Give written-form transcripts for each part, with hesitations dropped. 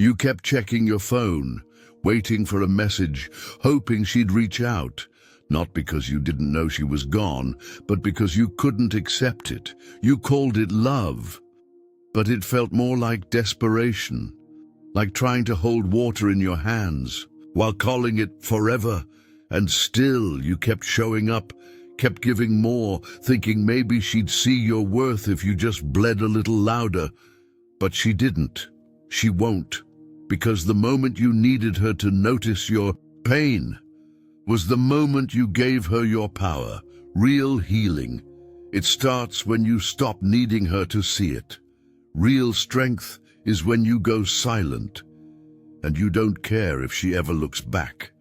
You kept checking your phone, waiting for a message, hoping she'd reach out. Not because you didn't know she was gone, but because you couldn't accept it. You called it love, but it felt more like desperation, like trying to hold water in your hands while calling it forever. And still you kept showing up, kept giving more, thinking maybe she'd see your worth if you just bled a little louder. But she didn't. She won't. Because the moment you needed her to notice your pain was the moment you gave her your power, real healing. It starts when you stop needing her to see it. Real strength is when you go silent, and you don't care if she ever looks back.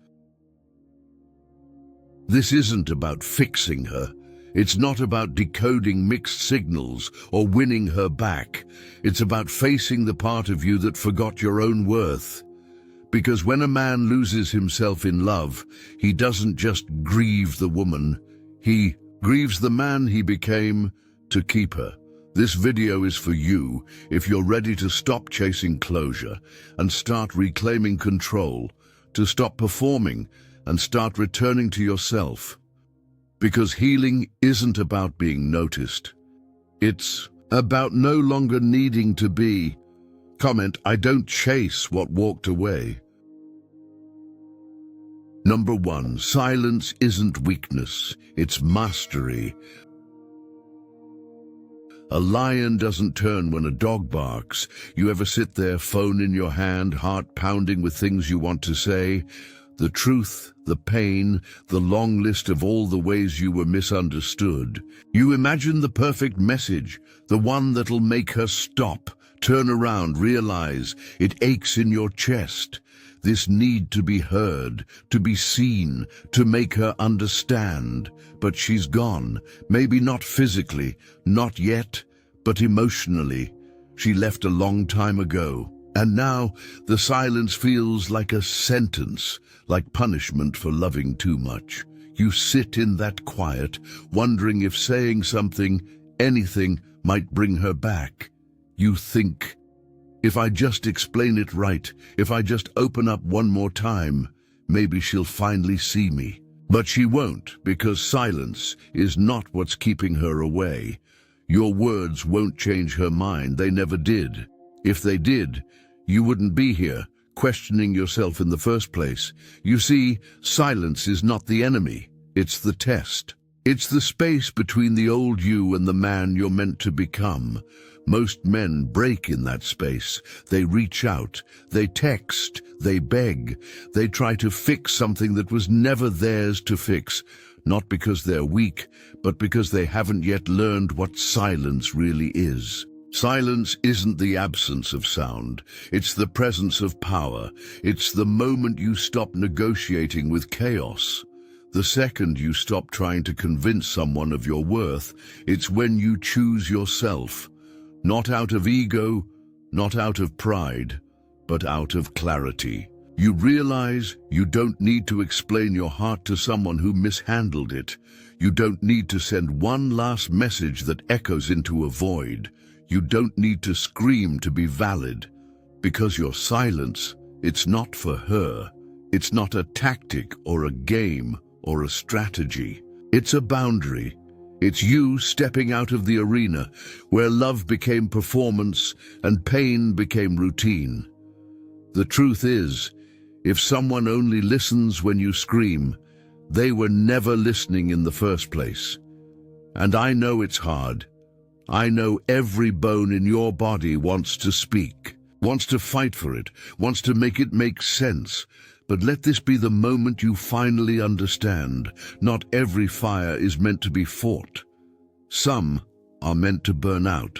This isn't about fixing her. It's not about decoding mixed signals or winning her back. It's about facing the part of you that forgot your own worth. Because when a man loses himself in love, he doesn't just grieve the woman, he grieves the man he became to keep her. This video is for you if you're ready to stop chasing closure and start reclaiming control, to stop performing and start returning to yourself. Because healing isn't about being noticed. It's about no longer needing to be. Comment, I don't chase what walked away. Number 1, silence isn't weakness, it's mastery. A lion doesn't turn when a dog barks. You ever sit there, phone in your hand, heart pounding with things you want to say? The truth, the pain, the long list of all the ways you were misunderstood. You imagine the perfect message, the one that'll make her stop, turn around, realize it aches in your chest. This need to be heard, to be seen, to make her understand. But she's gone, maybe not physically, not yet, but emotionally. She left a long time ago. And now the silence feels like a sentence, like punishment for loving too much. You sit in that quiet, wondering if saying something, anything, might bring her back. You think, if I just explain it right, if I just open up one more time, maybe she'll finally see me. But she won't, because silence is not what's keeping her away. Your words won't change her mind, they never did. If they did, you wouldn't be here, questioning yourself in the first place. You see, silence is not the enemy, it's the test. It's the space between the old you and the man you're meant to become. Most men break in that space. They reach out, they text, they beg, they try to fix something that was never theirs to fix, not because they're weak, but because they haven't yet learned what silence really is. Silence isn't the absence of sound, it's the presence of power. It's the moment you stop negotiating with chaos. The second you stop trying to convince someone of your worth, it's when you choose yourself. Not out of ego, not out of pride, but out of clarity. You realize you don't need to explain your heart to someone who mishandled it. You don't need to send one last message that echoes into a void. You don't need to scream to be valid. Because your silence, it's not for her. It's not a tactic or a game or a strategy. It's a boundary. It's you stepping out of the arena where love became performance and pain became routine. The truth is, if someone only listens when you scream, they were never listening in the first place. And I know it's hard. I know every bone in your body wants to speak, wants to fight for it, wants to make it make sense. But let this be the moment you finally understand. Not every fire is meant to be fought. Some are meant to burn out,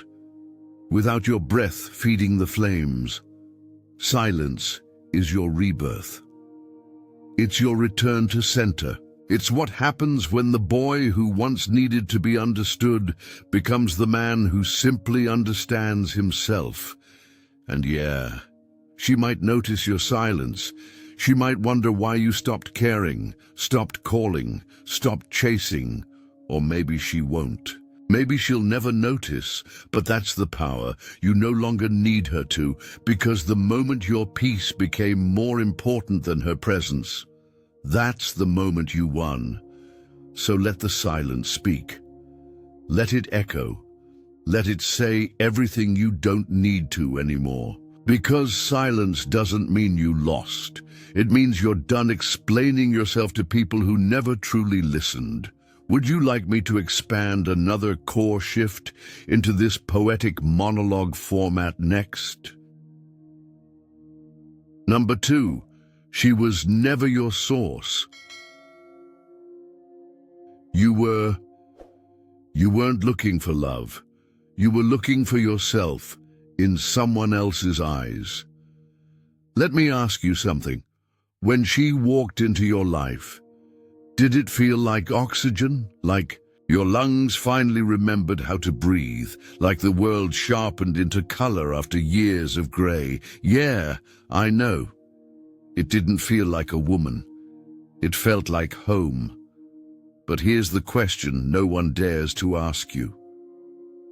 without your breath feeding the flames. Silence is your rebirth. It's your return to center. It's what happens when the boy who once needed to be understood becomes the man who simply understands himself. And yeah, she might notice your silence. She might wonder why you stopped caring, stopped calling, stopped chasing, or maybe she won't. Maybe she'll never notice, but that's the power. You no longer need her to, because the moment your peace became more important than her presence, that's the moment you won. So let the silence speak. Let it echo. Let it say everything you don't need to anymore. Because silence doesn't mean you lost. It means you're done explaining yourself to people who never truly listened. Would you like me to expand another core shift into this poetic monologue format next? Number 2, she was never your source. You weren't looking for love. You were looking for yourself in someone else's eyes. Let me ask you something. When she walked into your life, did it feel like oxygen? Like your lungs finally remembered how to breathe? Like the world sharpened into color after years of gray? Yeah, I know. It didn't feel like a woman. It felt like home. But here's the question no one dares to ask you.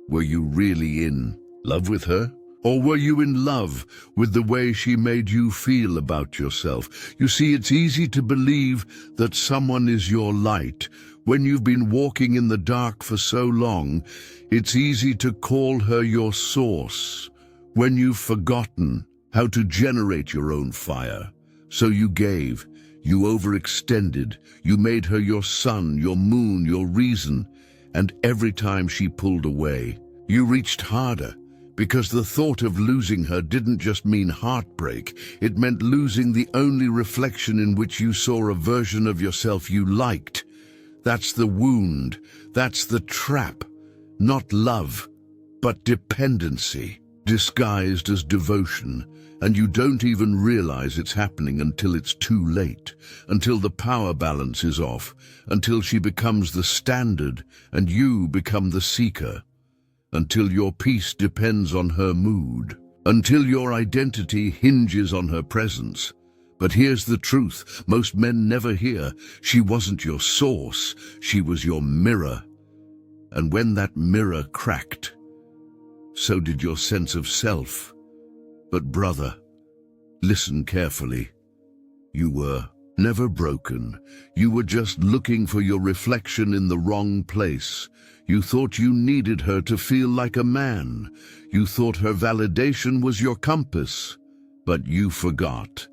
Were you really in love with her? Or were you in love with the way she made you feel about yourself? You see, it's easy to believe that someone is your light. When you've been walking in the dark for so long, it's easy to call her your source. When you've forgotten how to generate your own fire. So you gave, you overextended, you made her your sun, your moon, your reason. And every time she pulled away, you reached harder. Because the thought of losing her didn't just mean heartbreak, it meant losing the only reflection in which you saw a version of yourself you liked. That's the wound, that's the trap. Not love, but dependency, disguised as devotion. And you don't even realize it's happening until it's too late, until the power balance is off, until she becomes the standard and you become the seeker. Until your peace depends on her mood, until your identity hinges on her presence. But here's the truth most men never hear. She wasn't your source, she was your mirror. And when that mirror cracked, so did your sense of self. But brother, listen carefully. You were never broken. You were just looking for your reflection in the wrong place. You thought you needed her to feel like a man. You thought her validation was your compass. But you forgot.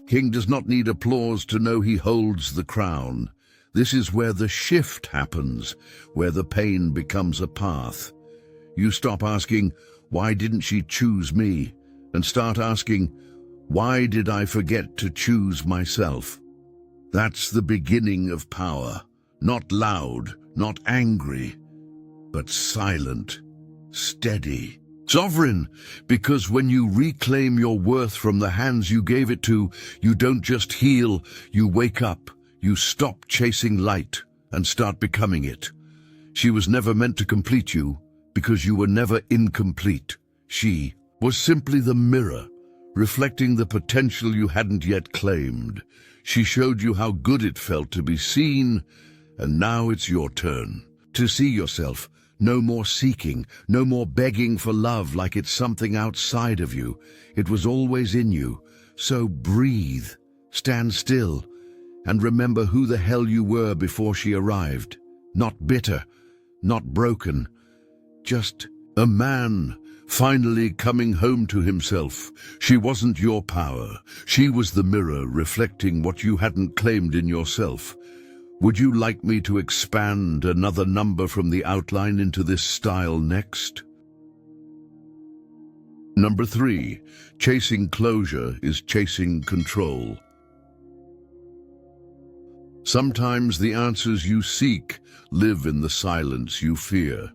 King does not need applause to know he holds the crown. This is where the shift happens, where the pain becomes a path. You stop asking, why didn't she choose me? And start asking, why did I forget to choose myself? That's the beginning of power. Not loud, not angry, but silent, steady, sovereign. Because when you reclaim your worth from the hands you gave it to, you don't just heal, you wake up. You stop chasing light and start becoming it. She was never meant to complete you because you were never incomplete. She was simply the mirror, reflecting the potential you hadn't yet claimed. She showed you how good it felt to be seen, and now it's your turn to see yourself. No more seeking, no more begging for love like it's something outside of you. It was always in you. So breathe, stand still, and remember who the hell you were before she arrived. Not bitter, not broken, just a man finally coming home to himself. She wasn't your power. She was the mirror reflecting what you hadn't claimed in yourself. Would you like me to expand another number from the outline into this style next? Number 3, chasing closure is chasing control. Sometimes the answers you seek live in the silence you fear.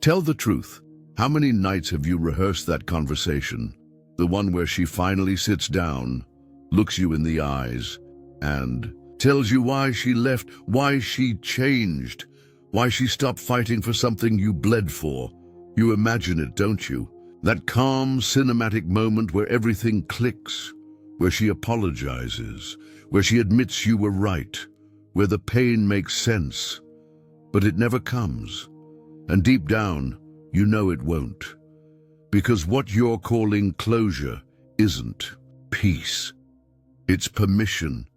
Tell the truth. How many nights have you rehearsed that conversation? The one where she finally sits down, looks you in the eyes, and tells you why she left, why she changed, why she stopped fighting for something you bled for. You imagine it, don't you? That calm, cinematic moment where everything clicks, where she apologizes, where she admits you were right, where the pain makes sense. But it never comes. And deep down, you know it won't. Because what you're calling closure isn't peace. It's permission.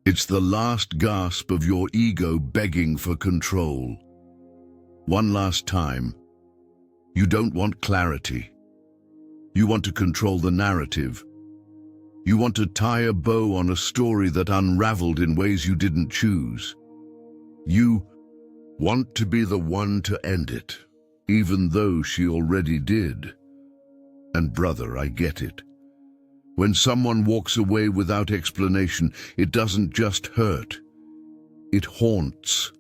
It's the last gasp of your ego begging for control. One last time. You don't want clarity. You want to control the narrative. You want to tie a bow on a story that unraveled in ways you didn't choose. You want to be the one to end it, even though she already did. And brother, I get it. When someone walks away without explanation, it doesn't just hurt. It haunts.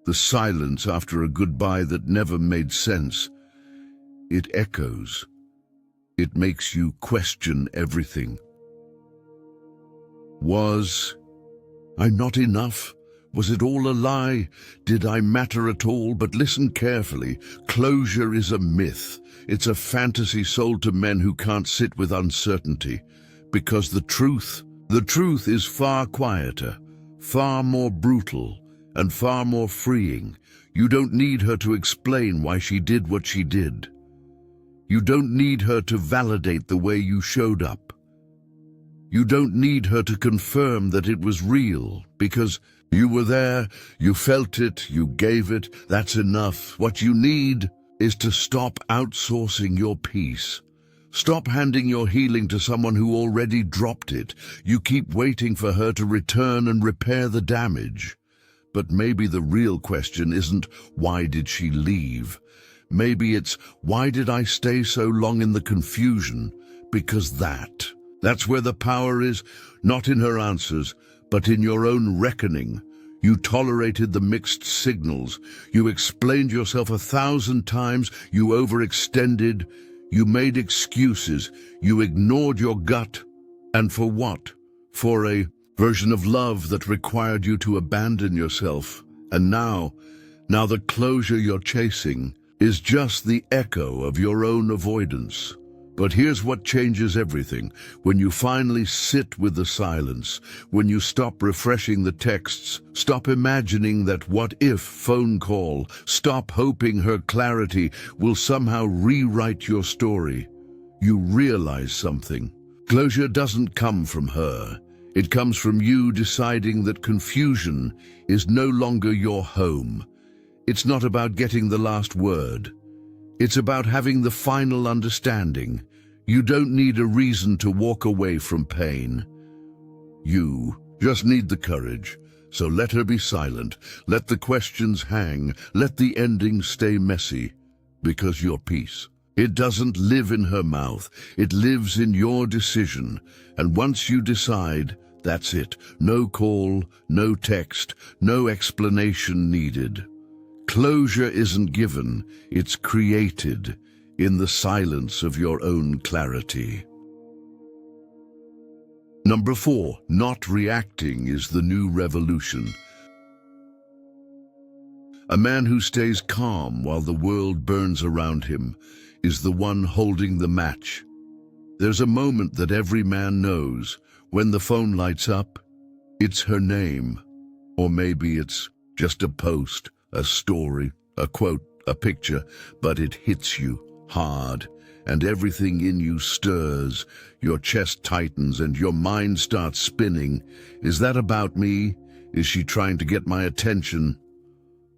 The silence after a goodbye that never made sense. It echoes. It makes you question everything. Was I not enough? Was it all a lie? Did I matter at all? But listen carefully. Closure is a myth. It's a fantasy sold to men who can't sit with uncertainty. Because the truth is far quieter, far more brutal, and far more freeing. You don't need her to explain why she did what she did. You don't need her to validate the way you showed up. You don't need her to confirm that it was real, because you were there, you felt it, you gave it, that's enough. What you need is to stop outsourcing your peace. Stop handing your healing to someone who already dropped it. You keep waiting for her to return and repair the damage. But maybe the real question isn't, why did she leave? Maybe it's, why did I stay so long in the confusion? Because that's where the power is, not in her answers, but in your own reckoning. You tolerated the mixed signals. You explained yourself 1,000 times. You overextended. You made excuses. You ignored your gut. And for what? For a version of love that required you to abandon yourself. And now the closure you're chasing is just the echo of your own avoidance. But here's what changes everything. When you finally sit with the silence, when you stop refreshing the texts, stop imagining that what-if phone call, stop hoping her clarity will somehow rewrite your story, you realize something. Closure doesn't come from her. It comes from you deciding that confusion is no longer your home. It's not about getting the last word. It's about having the final understanding. You don't need a reason to walk away from pain. You just need the courage. So let her be silent. Let the questions hang. Let the ending stay messy. Because your peace, it doesn't live in her mouth. It lives in your decision. And once you decide, that's it. No call, no text, no explanation needed. Closure isn't given, it's created in the silence of your own clarity. Number 4, not reacting is the new revolution. A man who stays calm while the world burns around him is the one holding the match. There's a moment that every man knows. When the phone lights up, it's her name. Or maybe it's just a post, a story, a quote, a picture, but it hits you hard, and everything in you stirs. Your chest tightens and your mind starts spinning. Is that about me? Is she trying to get my attention?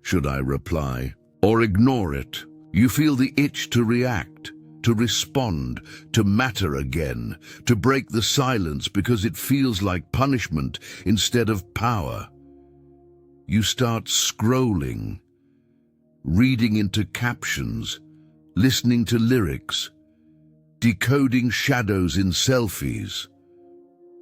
Should I reply or ignore it? You feel the itch to react, to respond, to matter again, to break the silence because it feels like punishment instead of power. You start scrolling, reading into captions, listening to lyrics, decoding shadows in selfies,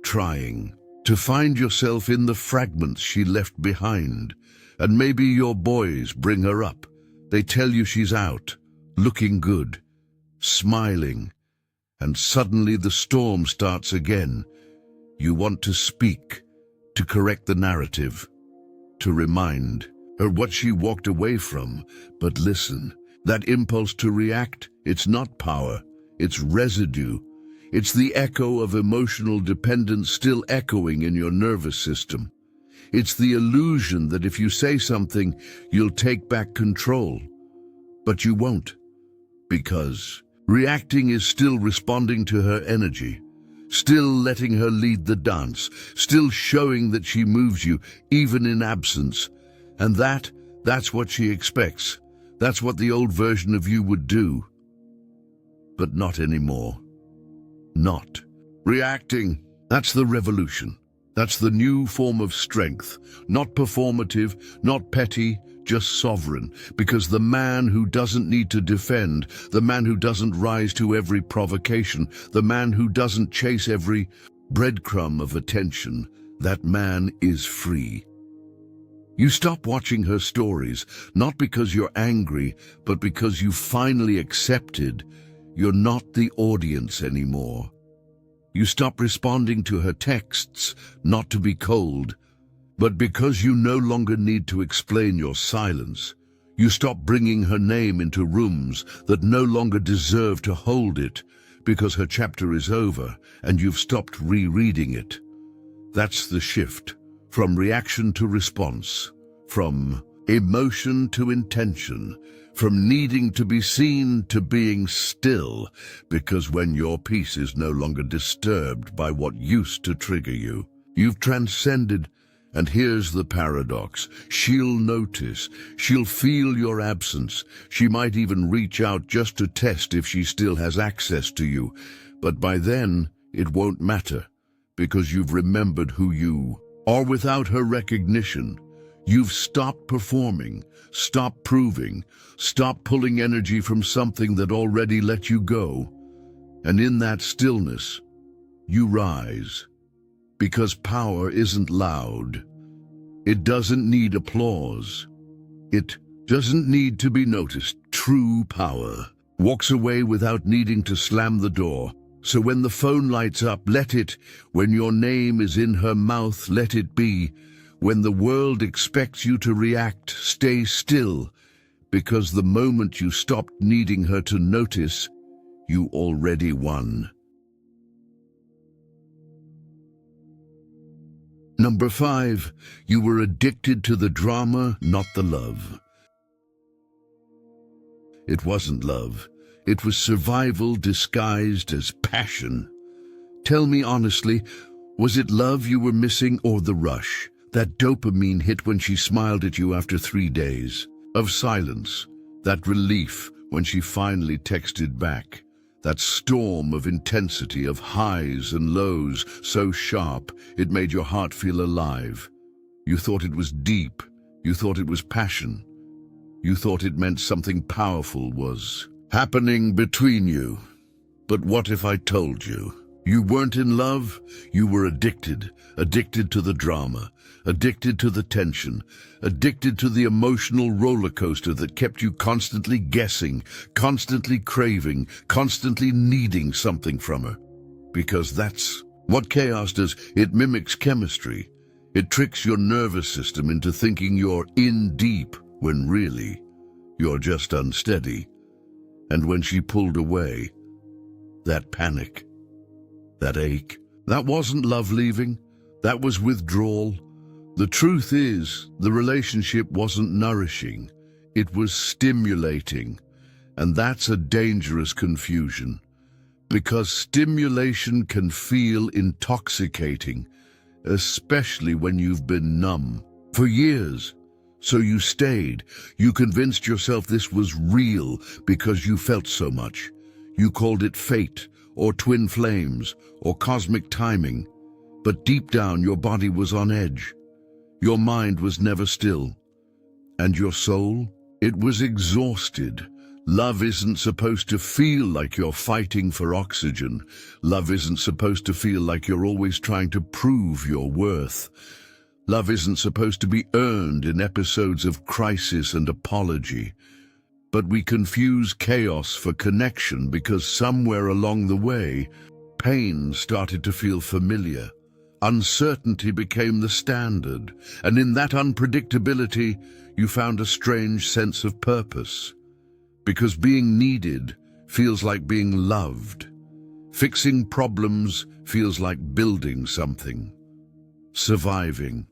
trying to find yourself in the fragments she left behind. And maybe your boys bring her up. They tell you she's out, looking good, smiling, and suddenly the storm starts again. You want to speak, to correct the narrative, to remind her what she walked away from. But listen, that impulse to react, it's not power, it's residue. It's the echo of emotional dependence still echoing in your nervous system. It's the illusion that if you say something, you'll take back control. But you won't, because reacting is still responding to her energy, still letting her lead the dance, still showing that she moves you, even in absence. And that's what she expects. That's what the old version of you would do. But not anymore. Not. Reacting, that's the revolution. That's the new form of strength. Not performative, not petty, just sovereign. Because the man who doesn't need to defend, the man who doesn't rise to every provocation, the man who doesn't chase every breadcrumb of attention, that man is free. You stop watching her stories, not because you're angry, but because you finally accepted you're not the audience anymore. You stop responding to her texts, not to be cold, but because you no longer need to explain your silence. You stop bringing her name into rooms that no longer deserve to hold it, because her chapter is over and you've stopped rereading it. That's the shift, from reaction to response, from emotion to intention, from needing to be seen to being still, because when your peace is no longer disturbed by what used to trigger you, you've transcended. And here's the paradox. She'll notice, she'll feel your absence. She might even reach out just to test if she still has access to you. But by then, it won't matter, because you've remembered who you are without her recognition. You've stopped performing, stopped proving, stopped pulling energy from something that already let you go. And in that stillness, you rise. Because power isn't loud. It doesn't need applause. It doesn't need to be noticed. True power walks away without needing to slam the door. So when the phone lights up, let it. When your name is in her mouth, let it be. When the world expects you to react, stay still. Because the moment you stopped needing her to notice, you already won. Number 5, you were addicted to the drama, not the love. It wasn't love. It was survival disguised as passion. Tell me honestly, was it love you were missing or the rush? That dopamine hit when she smiled at you after 3 days of silence. That relief when she finally texted back. That storm of intensity, of highs and lows, so sharp it made your heart feel alive. You thought it was deep. You thought it was passion. You thought it meant something powerful was happening between you. But what if I told you? You weren't in love, you were addicted. Addicted to the drama, addicted to the tension, addicted to the emotional roller coaster that kept you constantly guessing, constantly craving, constantly needing something from her. Because that's what chaos does. It mimics chemistry. It tricks your nervous system into thinking you're in deep when really you're just unsteady. And when she pulled away, that panic, that ache, that wasn't love leaving. That was withdrawal. The truth is, the relationship wasn't nourishing. It was stimulating. And that's a dangerous confusion. Because stimulation can feel intoxicating, especially when you've been numb for years. So you stayed. You convinced yourself this was real because you felt so much. You called it fate, or twin flames, or cosmic timing. But deep down, your body was on edge. Your mind was never still. And your soul? It was exhausted. Love isn't supposed to feel like you're fighting for oxygen. Love isn't supposed to feel like you're always trying to prove your worth. Love isn't supposed to be earned in episodes of crisis and apology. But we confuse chaos for connection because somewhere along the way, pain started to feel familiar. Uncertainty became the standard, and in that unpredictability, you found a strange sense of purpose. Because being needed feels like being loved. Fixing problems feels like building something. Surviving.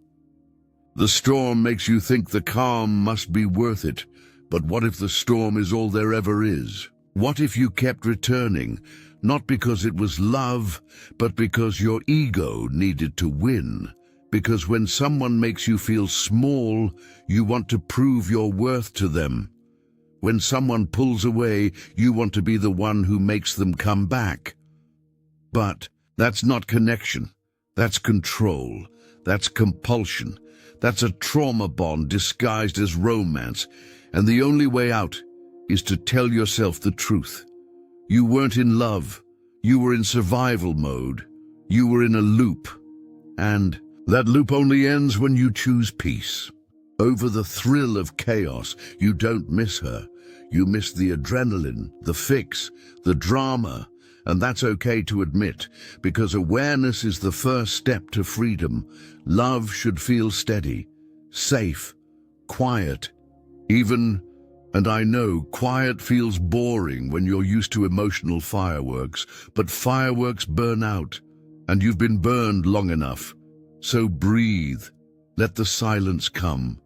The storm makes you think the calm must be worth it, But what if the storm is all there ever is? What if you kept returning, not because it was love, but because your ego needed to win? Because when someone makes you feel small, you want to prove your worth to them. When someone pulls away, you want to be the one who makes them come back. But that's not connection. That's control. That's compulsion. That's a trauma bond disguised as romance. And the only way out is to tell yourself the truth. You weren't in love. You were in survival mode. You were in a loop. And that loop only ends when you choose peace. Over the thrill of chaos, you don't miss her. You miss the adrenaline, the fix, the drama. And that's okay to admit, because awareness is the first step to freedom. Love should feel steady, safe, quiet. And I know, quiet feels boring when you're used to emotional fireworks, but fireworks burn out, and you've been burned long enough. So breathe. Let the silence come.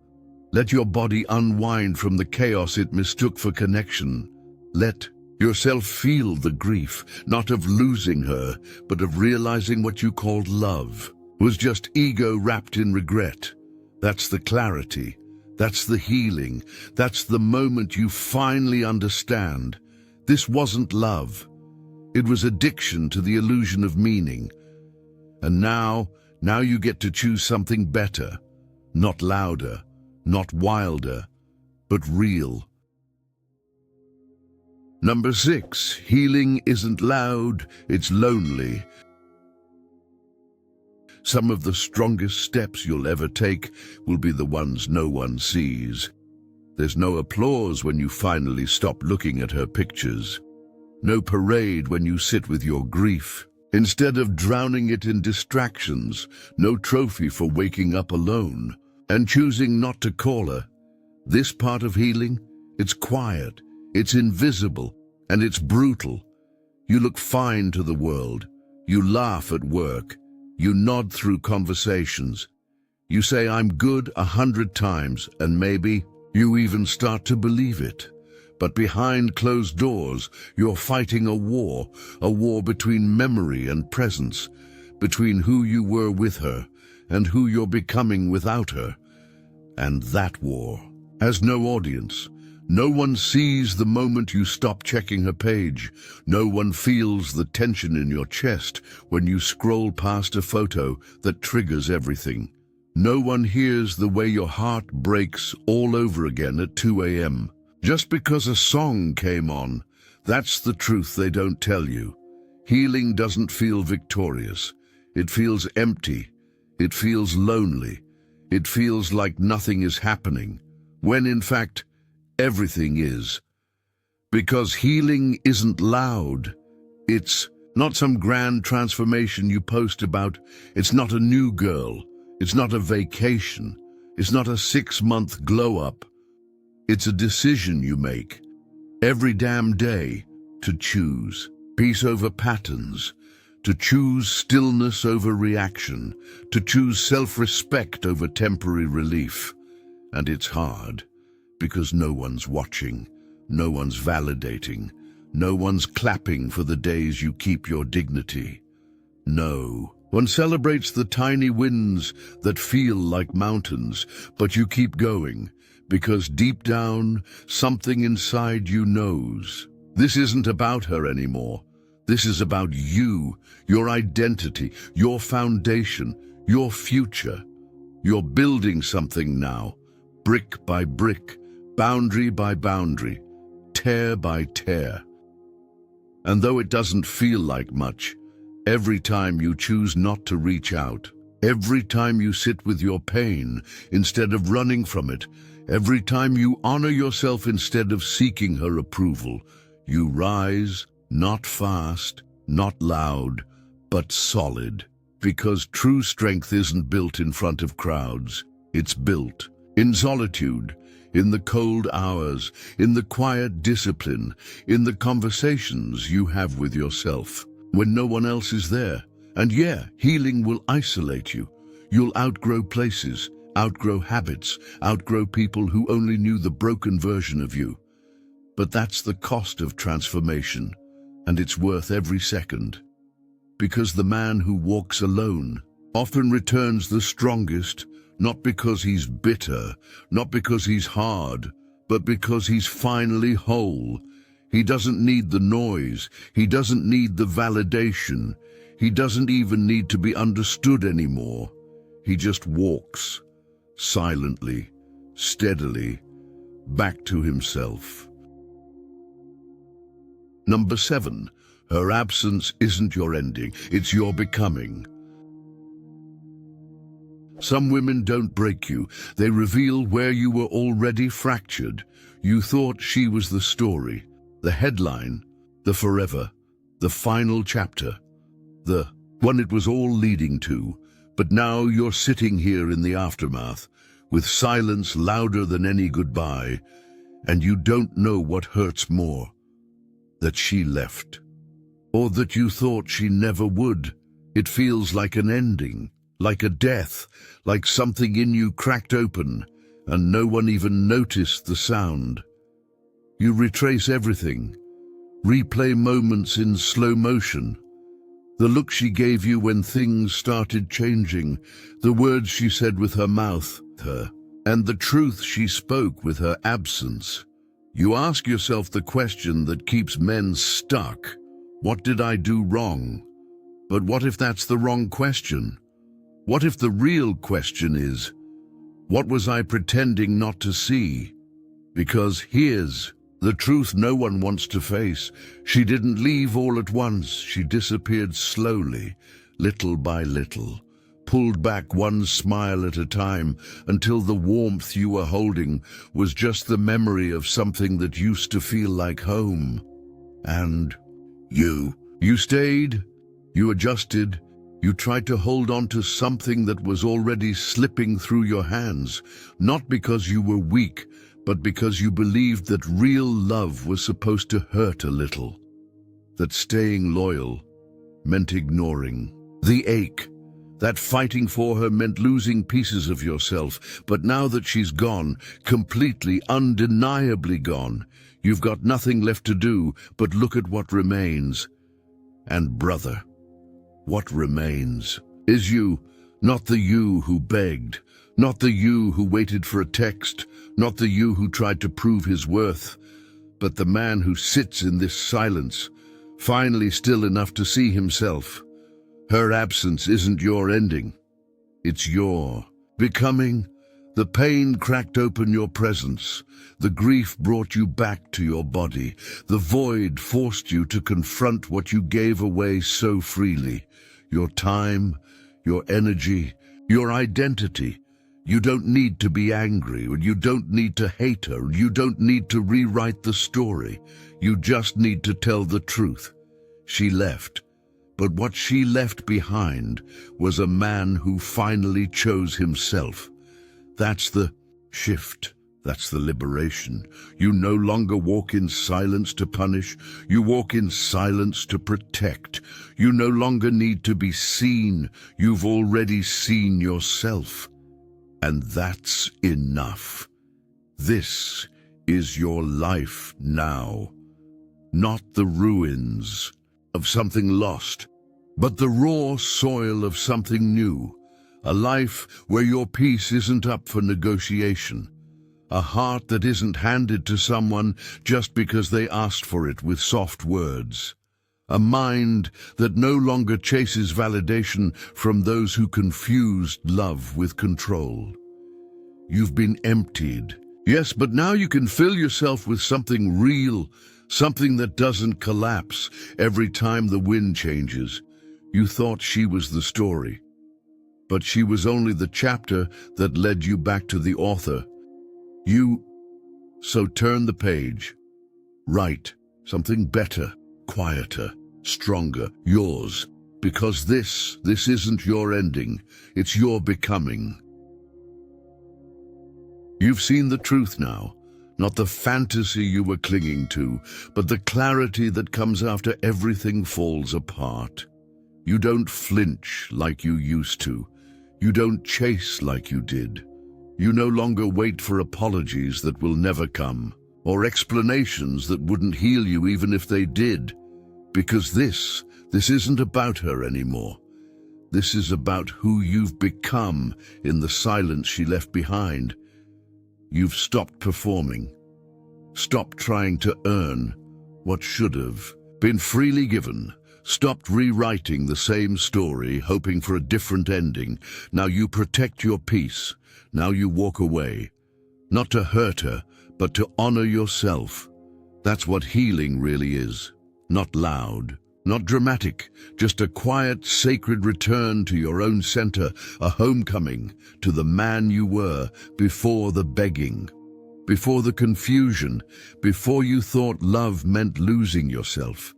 Let your body unwind from the chaos it mistook for connection. Let yourself feel the grief, not of losing her, but of realizing what you called love was just ego wrapped in regret. That's the clarity. That's the healing. That's the moment you finally understand. This wasn't love. It was addiction to the illusion of meaning. And now you get to choose something better. Not louder, not wilder, but real. Number 6, healing isn't loud, it's lonely. Some of the strongest steps you'll ever take will be the ones no one sees. There's no applause when you finally stop looking at her pictures. No parade when you sit with your grief. Instead of drowning it in distractions, no trophy for waking up alone and choosing not to call her. This part of healing, it's quiet, it's invisible, and it's brutal. You look fine to the world. You laugh at work. You nod through conversations. You say, "I'm good," 100 times, and maybe you even start to believe it. But behind closed doors, you're fighting a war between memory and presence, between who you were with her and who you're becoming without her. And that war has no audience. No one sees the moment you stop checking her page. No one feels the tension in your chest when you scroll past a photo that triggers everything. No one hears the way your heart breaks all over again at 2 a.m. just because a song came on. That's the truth they don't tell you. Healing doesn't feel victorious. It feels empty. It feels lonely. It feels like nothing is happening, when in fact, everything is. Because healing isn't loud. It's not some grand transformation you post about. It's not a new girl. It's not a vacation. It's not a 6-month glow-up. It's a decision you make every damn day to choose peace over patterns, to choose stillness over reaction, to choose self-respect over temporary relief. And it's hard, because no one's watching, no one's validating, no one's clapping for the days you keep your dignity. No, one celebrates the tiny wins that feel like mountains, but you keep going, because deep down, something inside you knows. This isn't about her anymore. This is about you, your identity, your foundation, your future. You're building something now, brick by brick, boundary by boundary, tear by tear. And though it doesn't feel like much, every time you choose not to reach out, every time you sit with your pain instead of running from it, every time you honor yourself instead of seeking her approval, you rise, not fast, not loud, but solid. Because true strength isn't built in front of crowds. It's built in solitude, in the cold hours, in the quiet discipline, in the conversations you have with yourself when no one else is there. And yeah, healing will isolate you. You'll outgrow places, outgrow habits, outgrow people who only knew the broken version of you. But that's the cost of transformation, and it's worth every second. Because the man who walks alone often returns the strongest, not because he's bitter, not because he's hard, but because he's finally whole. He doesn't need the noise, he doesn't need the validation, he doesn't even need to be understood anymore. He just walks, silently, steadily, back to himself. Number 7. Her absence isn't your ending, it's your becoming. Some women don't break you, they reveal where you were already fractured. You thought she was the story, the headline, the forever, the final chapter, the one it was all leading to. But now you're sitting here in the aftermath, with silence louder than any goodbye, and you don't know what hurts more, that she left, or that you thought she never would. It feels like an ending, like a death, like something in you cracked open, and no one even noticed the sound. You retrace everything, replay moments in slow motion. The look she gave you when things started changing, the words she said with her mouth, and the truth she spoke with her absence. You ask yourself the question that keeps men stuck. What did I do wrong? But what if that's the wrong question? What if the real question is, what was I pretending not to see? Because here's the truth no one wants to face. She didn't leave all at once. She disappeared slowly, little by little, pulled back one smile at a time, until the warmth you were holding was just the memory of something that used to feel like home. And you stayed, you adjusted, you tried to hold on to something that was already slipping through your hands, not because you were weak, but because you believed that real love was supposed to hurt a little, that staying loyal meant ignoring the ache, that fighting for her meant losing pieces of yourself. But now that she's gone, completely, undeniably gone, you've got nothing left to do but look at what remains. And brother, what remains is you, not the you who begged, not the you who waited for a text, not the you who tried to prove his worth, but the man who sits in this silence, finally still enough to see himself. Her absence isn't your ending, it's your becoming. The pain cracked open your presence, the grief brought you back to your body, the void forced you to confront what you gave away so freely, your time, your energy, your identity. You don't need to be angry, or you don't need to hate her, you don't need to rewrite the story. You just need to tell the truth. She left, but what she left behind was a man who finally chose himself. That's the shift. That's the liberation. You no longer walk in silence to punish. You walk in silence to protect. You no longer need to be seen. You've already seen yourself. And that's enough. This is your life now. Not the ruins of something lost, but the raw soil of something new. A life where your peace isn't up for negotiation. A heart that isn't handed to someone just because they asked for it with soft words. A mind that no longer chases validation from those who confused love with control. You've been emptied. Yes, but now you can fill yourself with something real, something that doesn't collapse every time the wind changes. You thought she was the story, but she was only the chapter that led you back to the author. So turn the page. Write something better, quieter, stronger, yours. Because this isn't your ending, it's your becoming. You've seen the truth now, not the fantasy you were clinging to, but the clarity that comes after everything falls apart. You don't flinch like you used to. You don't chase like you did. You no longer wait for apologies that will never come, or explanations that wouldn't heal you even if they did. Because this isn't about her anymore. This is about who you've become in the silence she left behind. You've stopped performing, stopped trying to earn what should have been freely given, stopped rewriting the same story, hoping for a different ending. Now you protect your peace. Now you walk away, not to hurt her, but to honor yourself. That's what healing really is. Not loud, not dramatic, just a quiet, sacred return to your own center, a homecoming to the man you were before the begging, before the confusion, before you thought love meant losing yourself.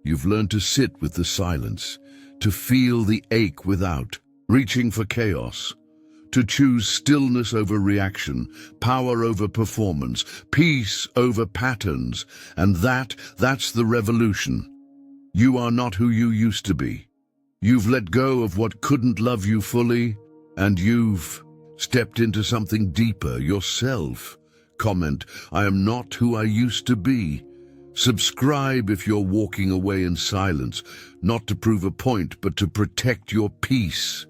You've learned to sit with the silence, to feel the ache without reaching for chaos, to choose stillness over reaction, power over performance, peace over patterns, and that's the revolution. You are not who you used to be. You've let go of what couldn't love you fully, and you've stepped into something deeper, yourself. Comment, I am not who I used to be. Subscribe if you're walking away in silence, not to prove a point, but to protect your peace.